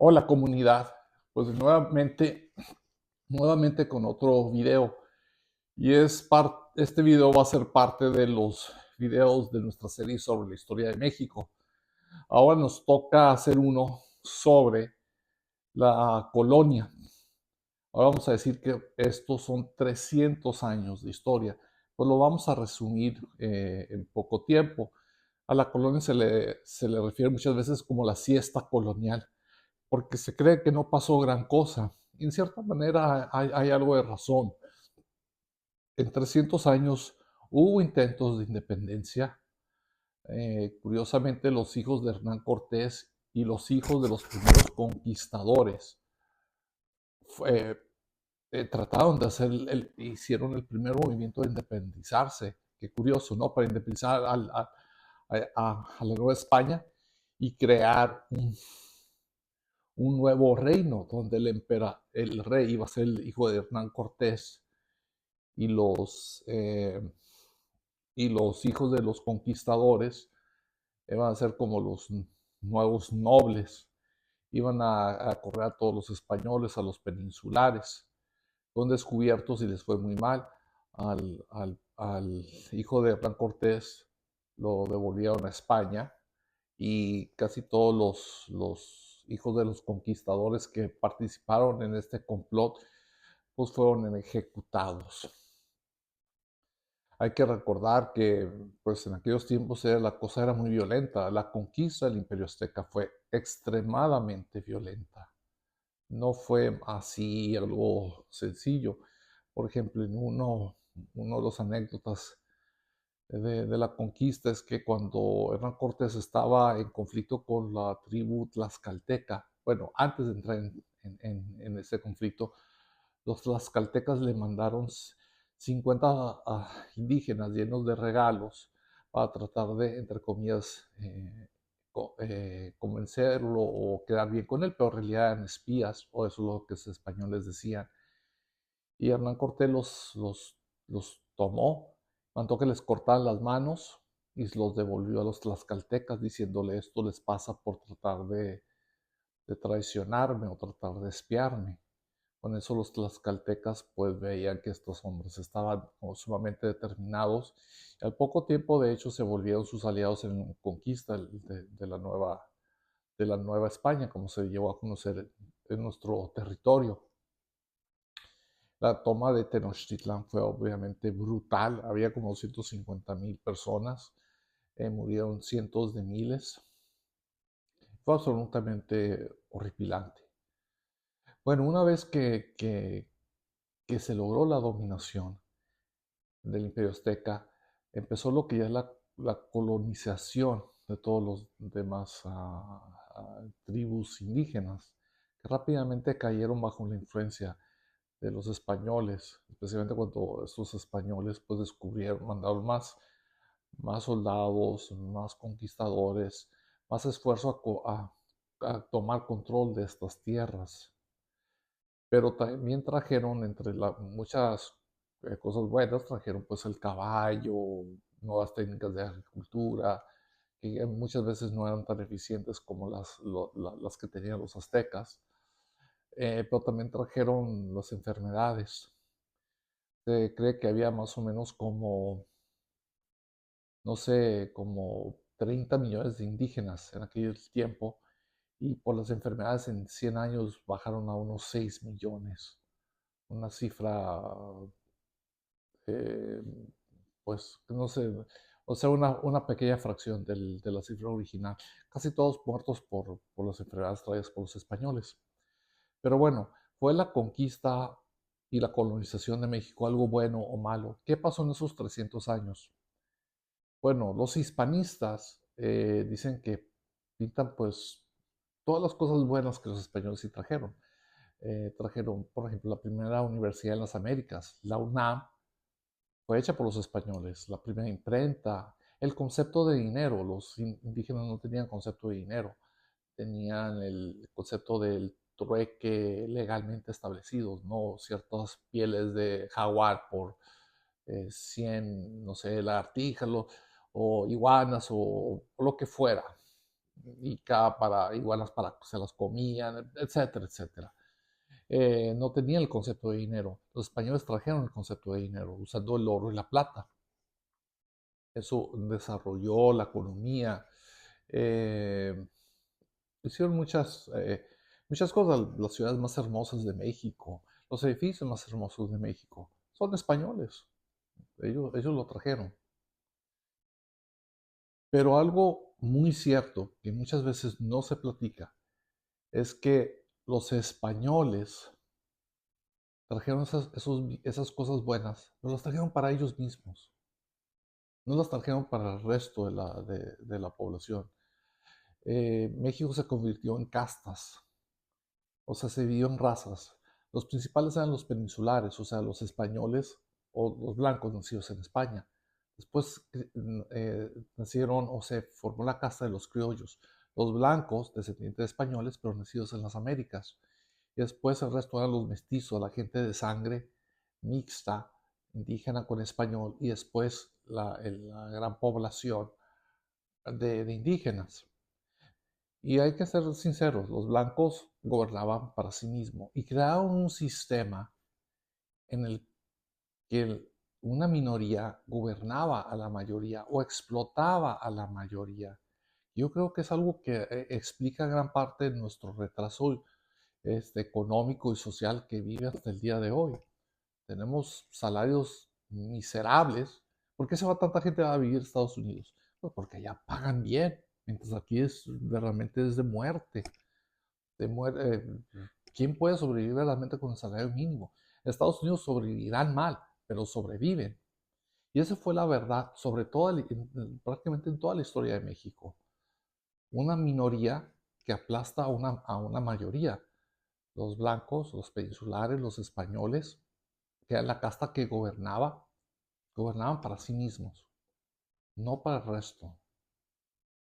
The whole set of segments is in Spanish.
Hola comunidad, pues nuevamente con otro video y este video va a ser parte de los videos de nuestra serie sobre la historia de México. Ahora nos toca hacer uno sobre la colonia. Ahora vamos a decir que estos son 300 años de historia, pues lo vamos a resumir en poco tiempo. A la colonia se le refiere muchas veces como la siesta colonial porque se cree que no pasó gran cosa. Y en cierta manera hay algo de razón. En 300 años hubo intentos de independencia. Curiosamente, los hijos de Hernán Cortés y los hijos de los primeros conquistadores fue- trataron de hicieron el primer movimiento de independizarse. Qué curioso, ¿no? Para independizar a la Nueva España y crear un nuevo reino donde el rey iba a ser el hijo de Hernán Cortés y y los hijos de los conquistadores iban a ser como los nuevos nobles, iban a correr a todos los españoles, a los peninsulares. Fueron descubiertos y les fue muy mal. Al hijo de Hernán Cortés lo devolvieron a España y casi todos los hijos de los conquistadores que participaron en este complot pues fueron ejecutados. Hay que recordar que pues en aquellos tiempos la cosa era muy violenta. La conquista del Imperio Azteca fue extremadamente violenta. No fue así algo sencillo. Por ejemplo, uno de los anécdotas de la conquista es que cuando Hernán Cortés estaba en conflicto con la tribu tlaxcalteca, bueno, antes de entrar en ese conflicto, los tlaxcaltecas le mandaron 50 indígenas llenos de regalos para tratar de, entre comillas, convencerlo o quedar bien con él, pero en realidad eran espías, o eso es lo que los españoles decían. Y Hernán Cortés los tomó, mandó que les cortaran las manos y los devolvió a los tlaxcaltecas diciéndole esto les pasa por tratar de traicionarme o tratar de espiarme. Con eso los tlaxcaltecas pues veían que estos hombres estaban sumamente determinados y al poco tiempo de hecho se volvieron sus aliados en la conquista de la Nueva España, como se llevó a conocer en nuestro territorio. La toma de Tenochtitlán fue obviamente brutal, había como 150,000 personas, murieron cientos de miles, fue absolutamente horripilante. Bueno, una vez que se logró la dominación del Imperio Azteca, empezó lo que ya es la colonización de todos los demás tribus indígenas, que rápidamente cayeron bajo la influencia de los españoles, especialmente cuando estos españoles pues descubrieron, mandaron más soldados, más conquistadores, más esfuerzo a tomar control de estas tierras. Pero también trajeron entre muchas cosas buenas, trajeron pues el caballo, nuevas técnicas de agricultura, que muchas veces no eran tan eficientes como las que tenían los aztecas, pero también trajeron las enfermedades. Se cree que había más o menos como, no sé, como 30 millones de indígenas en aquel tiempo y por las enfermedades en 100 años bajaron a unos 6 millones. Una cifra, eh, pues, no sé, o sea, una pequeña fracción de la cifra original. Casi todos muertos por las enfermedades traídas por los españoles. Pero bueno, fue la conquista y la colonización de México algo bueno o malo. ¿Qué pasó en esos 300 años? Bueno, los hispanistas dicen que pintan pues todas las cosas buenas que los españoles sí trajeron. Trajeron, por ejemplo, la primera universidad en las Américas, la UNAM, fue hecha por los españoles, la primera imprenta, el concepto de dinero, los indígenas no tenían concepto de dinero, tenían el concepto del trueque legalmente establecido, no ciertas pieles de jaguar por 100, no sé, lagartijas o iguanas o lo que fuera. y iguanas se las comían, etcétera, etcétera. No tenían el concepto de dinero. Los españoles trajeron el concepto de dinero usando el oro y la plata. Eso desarrolló la economía. eh, Hicieron muchas cosas. Las ciudades más hermosas de México, los edificios más hermosos de México, son españoles. Ellos lo trajeron. Pero algo muy cierto que muchas veces no se platica es que los españoles trajeron esas cosas buenas, pero las trajeron para ellos mismos. No las trajeron para el resto de la población. México se convirtió en castas, o sea, se dividió en razas. Los principales eran los peninsulares, o sea, los españoles o los blancos nacidos en España. Después nacieron o se formó la casta de los criollos, los blancos, descendientes de españoles, pero nacidos en las Américas. Y después el resto eran los mestizos, la gente de sangre mixta, indígena con español, y después la gran población de indígenas. Y hay que ser sinceros, los blancos gobernaban para sí mismos y crearon un sistema en el que una minoría gobernaba a la mayoría o explotaba a la mayoría. Yo creo que es algo que explica gran parte de nuestro retraso económico y social que vive hasta el día de hoy. Tenemos salarios miserables. ¿Por qué se va tanta gente a vivir a Estados Unidos? Pues porque allá pagan bien, mientras aquí realmente es de muerte. ¿Quién puede sobrevivir realmente con el salario mínimo? En Estados Unidos sobrevivirán mal, pero sobreviven. Y esa fue la verdad, sobre todo prácticamente en toda la historia de México. Una minoría que aplasta a una mayoría. Los blancos, los peninsulares, los españoles, que era la casta que gobernaban para sí mismos, no para el resto.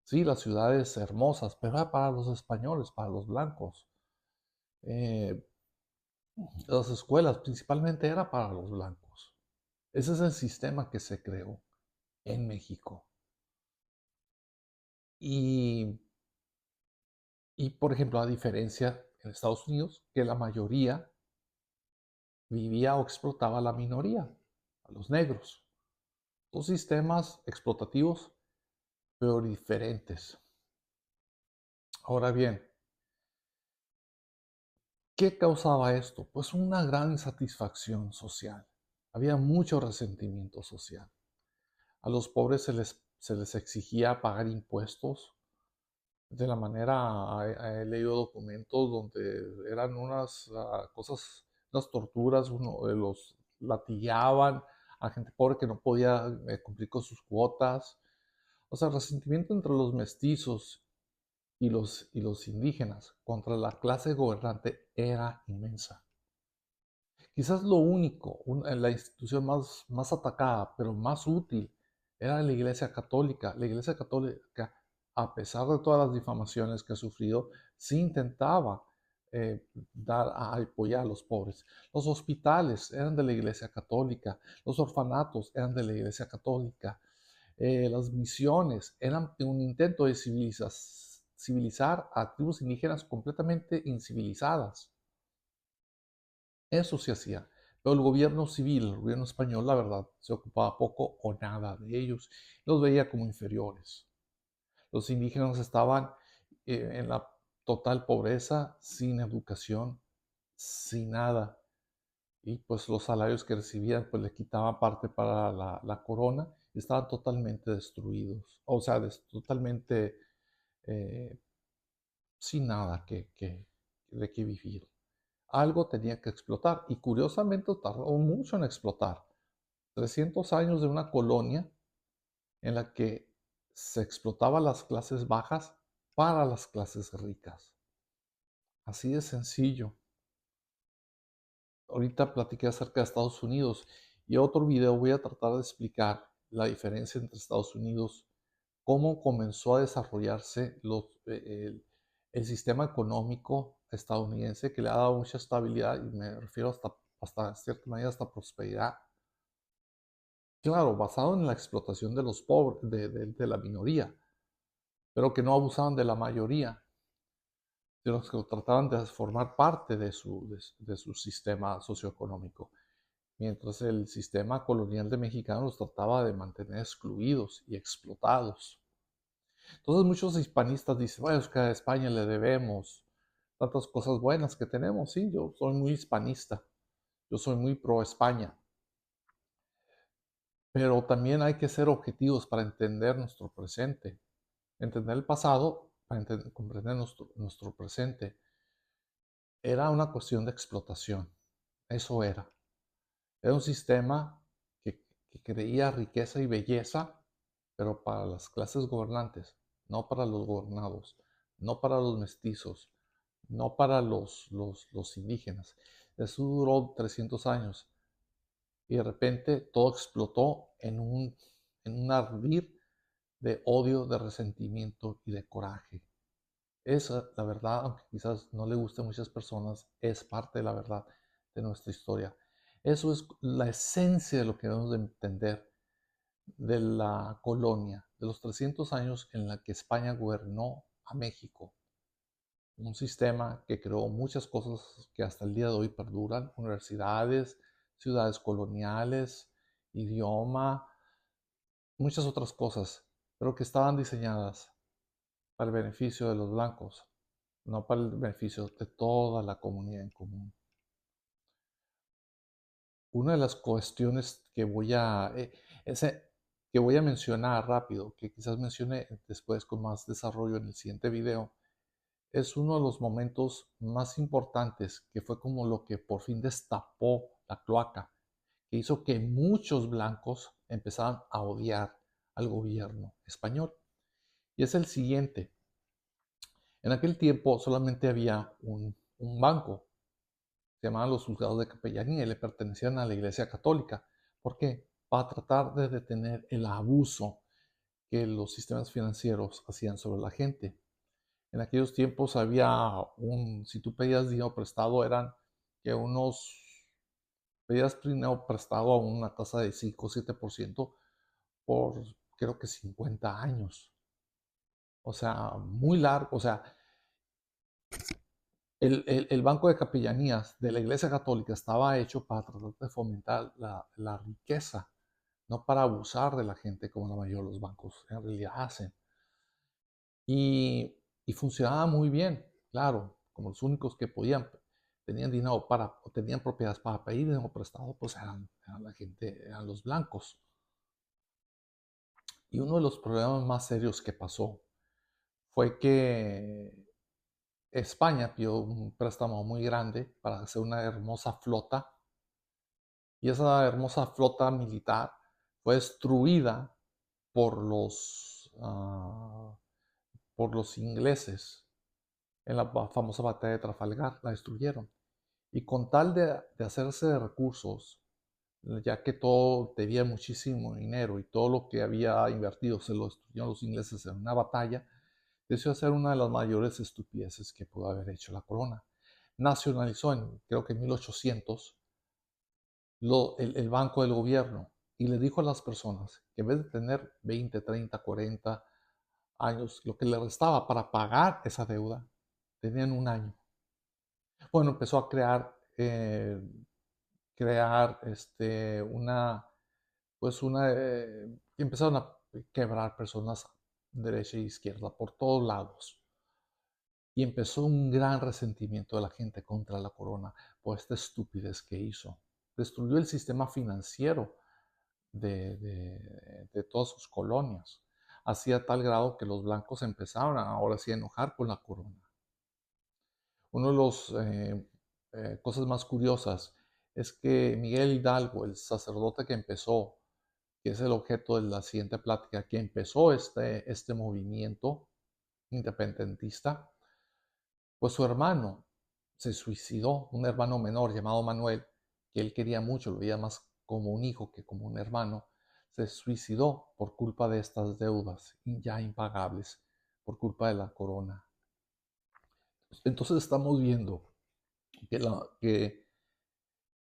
Sí, las ciudades hermosas, pero era para los españoles, para los blancos. Eh, las escuelas principalmente era para los blancos. Ese es el sistema que se creó en México. Y, por ejemplo, a diferencia en Estados Unidos, que la mayoría vivía o explotaba a la minoría, a los negros. Dos sistemas explotativos, pero diferentes. Ahora bien, ¿qué causaba esto? Pues una gran insatisfacción social. Había mucho resentimiento social. A los pobres se les exigía pagar impuestos de la manera, he leído documentos donde eran unas cosas, unas torturas, los latillaban a gente pobre que no podía cumplir con sus cuotas. O sea, el resentimiento entre los mestizos y los indígenas contra la clase gobernante era inmensa. Quizás lo único, la institución más atacada, pero más útil, era la Iglesia Católica. La Iglesia Católica, a pesar de todas las difamaciones que ha sufrido, sí intentaba apoyar a los pobres. Los hospitales eran de la Iglesia Católica, los orfanatos eran de la Iglesia Católica, las misiones eran un intento de civilizar a tribus indígenas completamente incivilizadas. Eso se hacía. Pero el gobierno civil, el gobierno español, la verdad, se ocupaba poco o nada de ellos. Los veía como inferiores. Los indígenas estaban en la total pobreza, sin educación, sin nada. Y pues los salarios que recibían, pues le quitaban parte para la corona y estaban totalmente destruidos. O sea, totalmente eh, sin nada de que vivir. Algo tenía que explotar y curiosamente tardó mucho en explotar. 300 años de una colonia en la que se explotaba las clases bajas para las clases ricas. Así de sencillo. Ahorita platiqué acerca de Estados Unidos y otro video voy a tratar de explicar la diferencia entre Estados Unidos, cómo comenzó a desarrollarse el sistema económico estadounidense que le ha dado mucha estabilidad y me refiero hasta cierta manera hasta prosperidad. Claro, basado en la explotación de los pobres, de la minoría, pero que no abusaban de la mayoría, sino que lo trataban de formar parte de su sistema socioeconómico, mientras el sistema colonial de mexicanos los trataba de mantener excluidos y explotados. Entonces muchos hispanistas dicen, bueno, es que a España le debemos tantas cosas buenas que tenemos. Sí, yo soy muy hispanista, yo soy muy pro España, pero también hay que ser objetivos para entender nuestro presente, entender el pasado para comprender nuestro presente. Era una cuestión de explotación, eso era. Era un sistema que creía riqueza y belleza, pero para las clases gobernantes, no para los gobernados, no para los mestizos, no para los indígenas. Eso duró 300 años y de repente todo explotó en un ardid de odio, de resentimiento y de coraje. Esa, la verdad, aunque quizás no le guste a muchas personas, es parte de la verdad de nuestra historia. Eso es la esencia de lo que debemos de entender de la colonia, de los 300 años en la que España gobernó a México. Un sistema que creó muchas cosas que hasta el día de hoy perduran, universidades, ciudades coloniales, idioma, muchas otras cosas, pero que estaban diseñadas para el beneficio de los blancos, no para el beneficio de toda la comunidad en común. Una de las cuestiones que voy a mencionar rápido, que quizás mencione después con más desarrollo en el siguiente video, es uno de los momentos más importantes, que fue como lo que por fin destapó la cloaca, que hizo que muchos blancos empezaran a odiar al gobierno español. Y es el siguiente. En aquel tiempo solamente había un banco, se llamaban los juzgados de capellanía y le pertenecían a la Iglesia Católica. ¿Por qué? Para tratar de detener el abuso que los sistemas financieros hacían sobre la gente. En aquellos tiempos si tú pedías dinero prestado, pedías dinero prestado a una tasa de 5 o 7% por creo que 50 años. O sea, muy largo. O sea, el Banco de Capellanías de la Iglesia Católica estaba hecho para tratar de fomentar la riqueza, no para abusar de la gente como la mayoría de los bancos en realidad hacen. Y funcionaba muy bien, claro, como los únicos que tenían dinero o tenían propiedades para pedir dinero prestado, pues eran la gente, eran los blancos. Y uno de los problemas más serios que pasó fue que España pidió un préstamo muy grande para hacer una hermosa flota, y esa hermosa flota militar fue destruida por por los ingleses en la famosa batalla de Trafalgar. La destruyeron. Y con tal de hacerse de recursos, ya que todo debía muchísimo dinero y todo lo que había invertido se lo destruyeron los ingleses en una batalla, decidió hacer una de las mayores estupideces que pudo haber hecho la corona. Nacionalizó, creo que en 1800, el banco del gobierno, y le dijo a las personas que en vez de tener 20, 30, 40 años, lo que le restaba para pagar esa deuda, tenían un año. Bueno, empezó a crear empezaron a quebrar personas derecha e izquierda por todos lados. Y empezó un gran resentimiento de la gente contra la corona por esta estupidez que hizo. Destruyó el sistema financiero de todas sus colonias, hacía tal grado que los blancos empezaron ahora sí a enojar con la corona. Una de las cosas más curiosas es que Miguel Hidalgo, el sacerdote que es el objeto de la siguiente plática, que empezó este movimiento independentista, pues su hermano se suicidó, un hermano menor llamado Manuel, que él quería mucho, lo veía más como un hijo que como un hermano, se suicidó por culpa de estas deudas ya impagables, por culpa de la corona. Entonces estamos viendo que,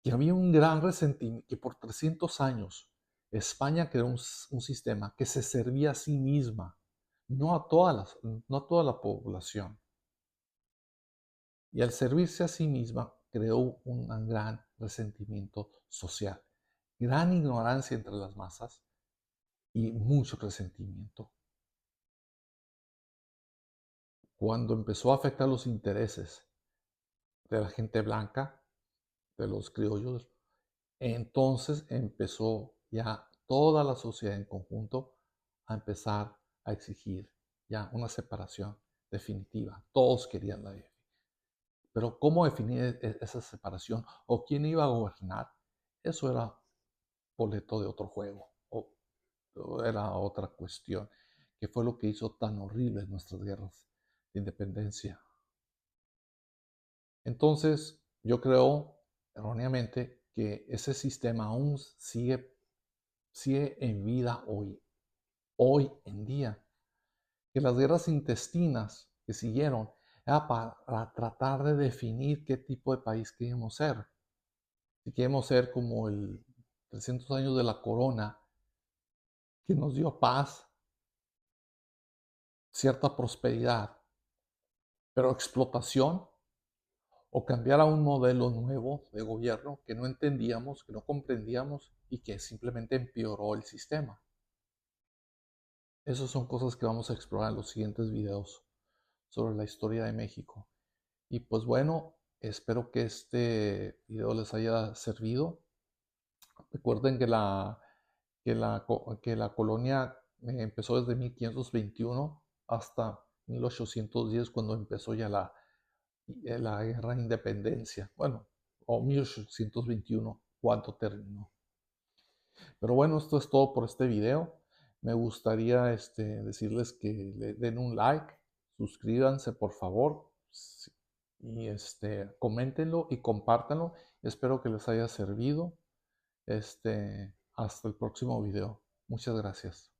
que había un gran resentimiento, que por 300 años España creó un sistema que se servía a sí misma, no a toda la población. Y al servirse a sí misma, creó un gran resentimiento social, gran ignorancia entre las masas y mucho resentimiento. Cuando empezó a afectar los intereses de la gente blanca, de los criollos, entonces empezó ya toda la sociedad en conjunto a empezar a exigir ya una separación definitiva. Todos querían la DF. Pero ¿cómo definir esa separación o quién iba a gobernar? Eso era boleto de otro juego o era otra cuestión, que fue lo que hizo tan horribles nuestras guerras de independencia. Entonces, yo creo erróneamente que ese sistema aún sigue en vida hoy en día. Que las guerras intestinas que siguieron era para tratar de definir qué tipo de país queríamos ser. Si queremos ser como el 300 años de la corona, que nos dio paz, cierta prosperidad, pero explotación, o cambiar a un modelo nuevo de gobierno que no entendíamos, que no comprendíamos y que simplemente empeoró el sistema. Esas son cosas que vamos a explorar en los siguientes videos sobre la historia de México. Y pues bueno, espero que este video les haya servido. Recuerden que la colonia empezó desde 1521 hasta 1810, cuando empezó ya la guerra de independencia. Bueno, o 1821, cuando terminó. Pero bueno, esto es todo por este video. Me gustaría decirles que le den un like, suscríbanse por favor, y coméntenlo y compártanlo. Espero que les haya servido. Hasta el próximo video. Muchas gracias.